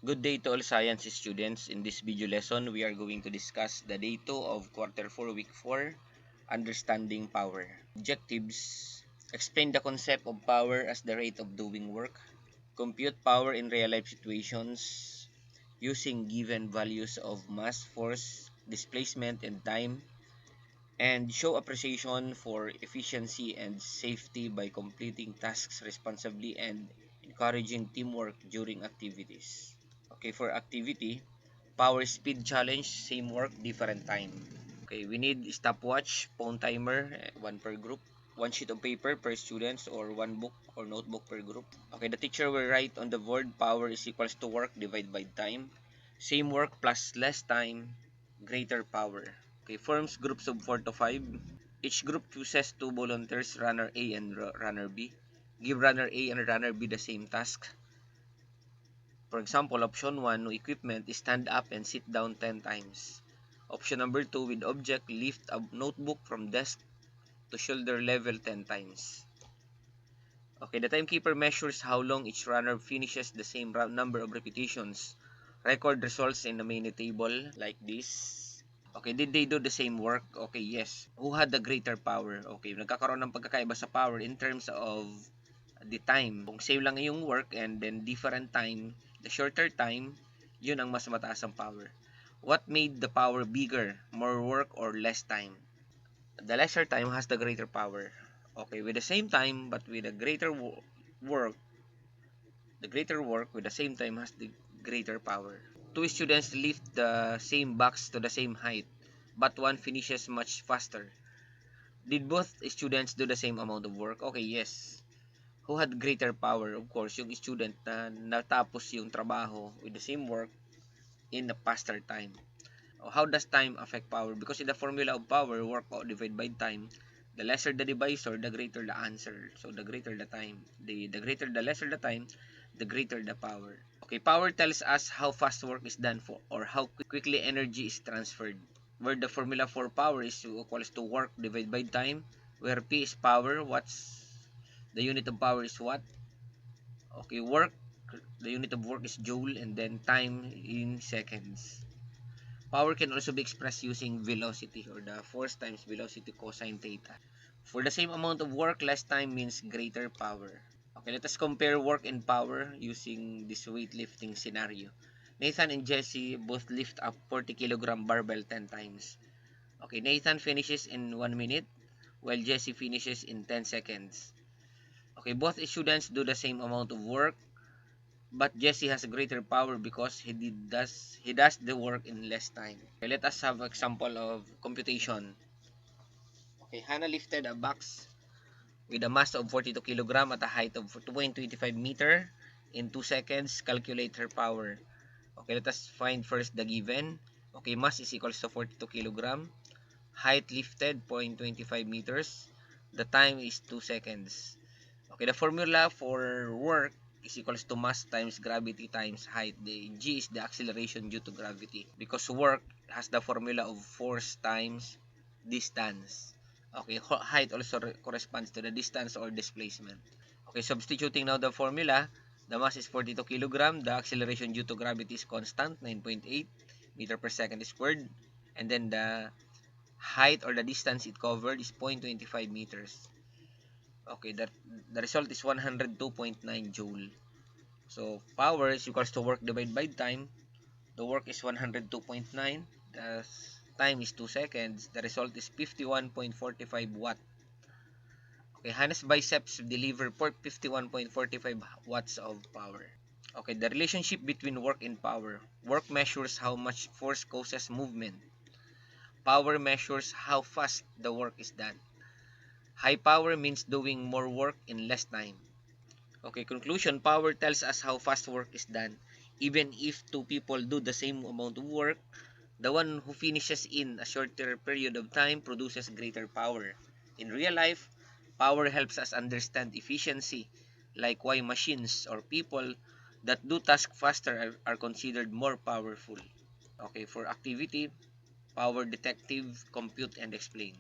Good day to all science students. In this video lesson, we are going to discuss the day 2 of quarter 4 week 4, understanding power. Objectives: explain the concept of power as the rate of doing work, compute power in real life situations using given values of mass, force, displacement, and time, and show appreciation for efficiency and safety by completing tasks responsibly and encouraging teamwork during activities. Okay, for activity, power speed challenge, same work, different time. Okay, we need stopwatch, phone timer, one per group, one sheet of paper per students, or one book or notebook per group. Okay, the teacher will write on the board power is equals to work divided by time. Same work plus less time, greater power. Okay, forms groups of 4 to 5. Each group chooses two volunteers, runner A and runner B. Give runner A and runner B the same task. For example, option 1, no equipment, stand up and sit down 10 times. Option number 2, with object, lift a notebook from desk to shoulder level 10 times. Okay, the timekeeper measures how long each runner finishes the same number of repetitions. Record results in the minute table like this. Okay, did they do the same work? Okay, yes. Who had the greater power? Okay, nagkakaroon ng pagkakaiba sa power in terms of the time. Kung same lang yung work and then different time, the shorter time, yun ang mas mataas ang power. What made the power bigger? More work or less time? The lesser time has the greater power. Okay, with the same time but with a greater work, the greater work with the same time has the greater power. Two students lift the same box to the same height, but one finishes much faster. Did both students do the same amount of work? Okay, yes. Who had greater power? Of course, yung student na natapos yung trabaho with the same work in a faster time. How does time affect power? Because in the formula of power, work divided by time, the lesser the divisor, the greater the answer. So the greater the time, the lesser the time, the greater the power. Okay, power tells us how fast work is done for or how quickly energy is transferred. Where the formula for power is equals to work divided by time, where P is power, what's the unit of power is what? Okay, work, the unit of work is joule, and then time in seconds. Power can also be expressed using velocity or the force times velocity cosine theta. For the same amount of work, less time means greater power. Okay, let us compare work and power using this weightlifting scenario. Nathan and Jesse both lift up 40 kg barbell 10 times. Okay, Nathan finishes in 1 minute while Jesse finishes in 10 seconds. Okay, both students do the same amount of work, but Jesse has greater power because he does the work in less time. Okay, let us have an example of computation. Okay, Hannah lifted a box with a mass of 42 kg at a height of 2.25 meter in 2 seconds. Calculate her power. Okay, let us find first the given. Okay, mass is equals to 42 kg. Height lifted 0.25 meters. The time is 2 seconds. Okay, the formula for work is equals to mass times gravity times height. The G is the acceleration due to gravity because work has the formula of force times distance. Okay, height also corresponds to the distance or displacement. Okay, substituting now the formula, the mass is 42 kg, the acceleration due to gravity is constant, 9.8 meter per second squared, and then the height or the distance it covered is 0.25 meters. Okay, the result is 102.9 joule. So power is equals to work divided by time. The work is 102.9. The time is 2 seconds. The result is 51.45 watt. Okay, Hannah's biceps deliver 51.45 watts of power. Okay, the relationship between work and power. Work measures how much force causes movement. Power measures how fast the work is done. High power means doing more work in less time. Okay, conclusion, power tells us how fast work is done. Even if two people do the same amount of work, the one who finishes in a shorter period of time produces greater power. In real life, power helps us understand efficiency, like why machines or people that do tasks faster are considered more powerful. Okay, for activity, power detective, compute, and explain.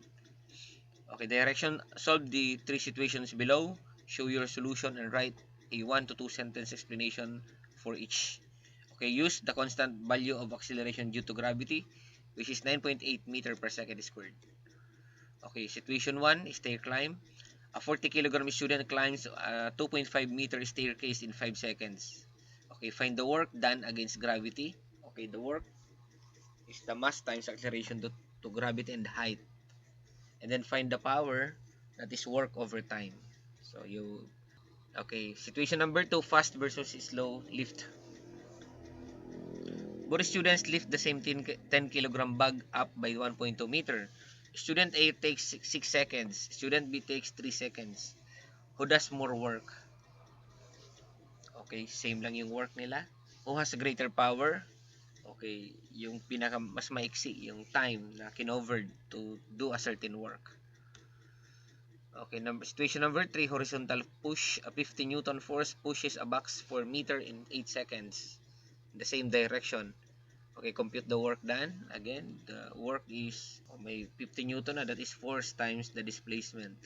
Okay, direction, solve the three situations below, show your solution, and write a 1 to 2 sentence explanation for each. Okay, Okay, use the constant value of acceleration due to gravity, which is 9.8 meter per second squared. Okay, situation 1, stair climb. A 40-kilogram student climbs a 2.5 meter staircase in 5 seconds. Okay, find the work done against gravity. Okay, the work is the mass times acceleration to gravity and height. And then find the power, that is work over time. So you, okay, situation number 2, fast versus slow lift. Both students lift the same 10 kilogram bag up by 1.2 meter. Student A takes 6 seconds. Student B takes 3 seconds. Who does more work? Okay, same lang yung work nila. Who has greater power? Okay, yung pinaka mas maiksi, yung time na kinovered to do a certain work. Okay, situation number 3, horizontal push. A 50 Newton force pushes a box for meter in 8 seconds. The same direction. Okay, compute the work done. Again, the work is may 50 Newton na, that is force times the displacement.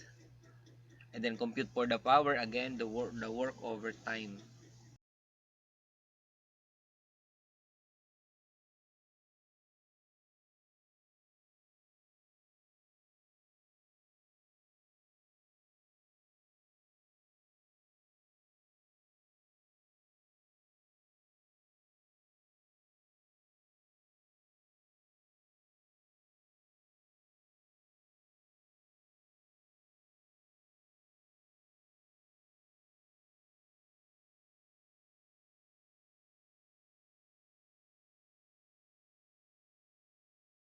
And then compute for the power, again, the work over time.